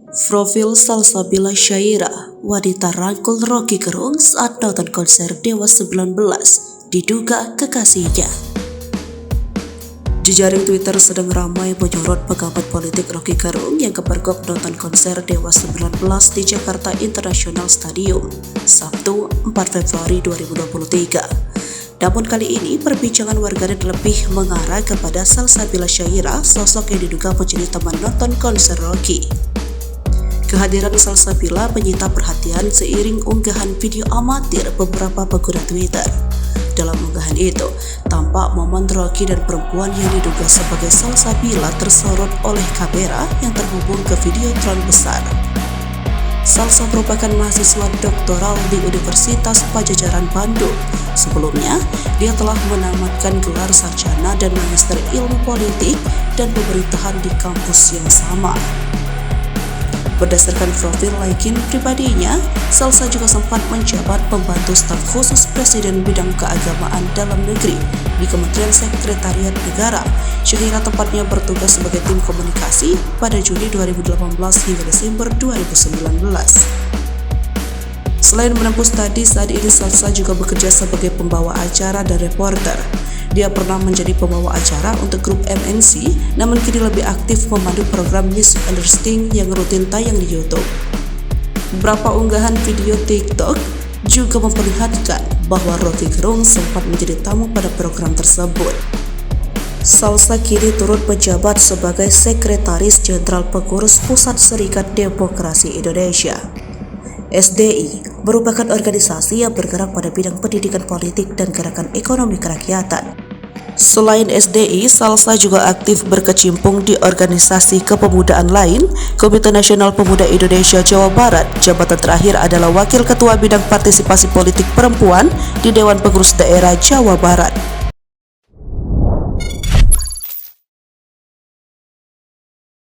Profil Salsabila Syaira, wanita rangkul Rocky Gerung saat nonton konser Dewa 19, diduga kekasihnya. Jejaring Twitter sedang ramai menyorot pengamat politik Rocky Gerung yang kepergok nonton konser Dewa 19 di Jakarta International Stadium, Sabtu 4 Februari 2023. Namun kali ini perbincangan warganet lebih mengarah kepada Salsabila Syaira, sosok yang diduga menjadi teman nonton konser Rocky. Kehadiran Salsabila menyita perhatian seiring unggahan video amatir beberapa pengguna Twitter. Dalam unggahan itu, tampak momen Rocky dan perempuan yang diduga sebagai Salsabila tersorot oleh kamera yang terhubung ke Videotron besar. Salsa merupakan mahasiswa doktoral di Universitas Padjadjaran Bandung. Sebelumnya, dia telah menamatkan gelar sarjana dan magister ilmu politik dan pemerintahan di kampus yang sama. Berdasarkan profil LinkedIn pribadinya, Salsa juga sempat menjabat pembantu staf khusus Presiden bidang keagamaan dalam negeri di Kementerian Sekretariat Negara, sehingga tempatnya bertugas sebagai tim komunikasi pada Juni 2018 hingga Desember 2019. Selain menempuh studi, saat ini Salsa juga bekerja sebagai pembawa acara dan reporter. Dia pernah menjadi pembawa acara untuk grup MNC, namun kini lebih aktif memandu program News Understing yang rutin tayang di YouTube. Beberapa unggahan video TikTok juga memperlihatkan bahwa Rocky Gerung sempat menjadi tamu pada program tersebut. Salsa kini turut menjabat sebagai Sekretaris Jenderal Pengurus Pusat Serikat Demokrasi Indonesia. SDI merupakan organisasi yang bergerak pada bidang pendidikan politik dan gerakan ekonomi kerakyatan. Selain SDI, Salsa juga aktif berkecimpung di organisasi kepemudaan lain, Komite Nasional Pemuda Indonesia Jawa Barat. Jabatan terakhir adalah Wakil Ketua Bidang Partisipasi Politik Perempuan di Dewan Pengurus Daerah Jawa Barat.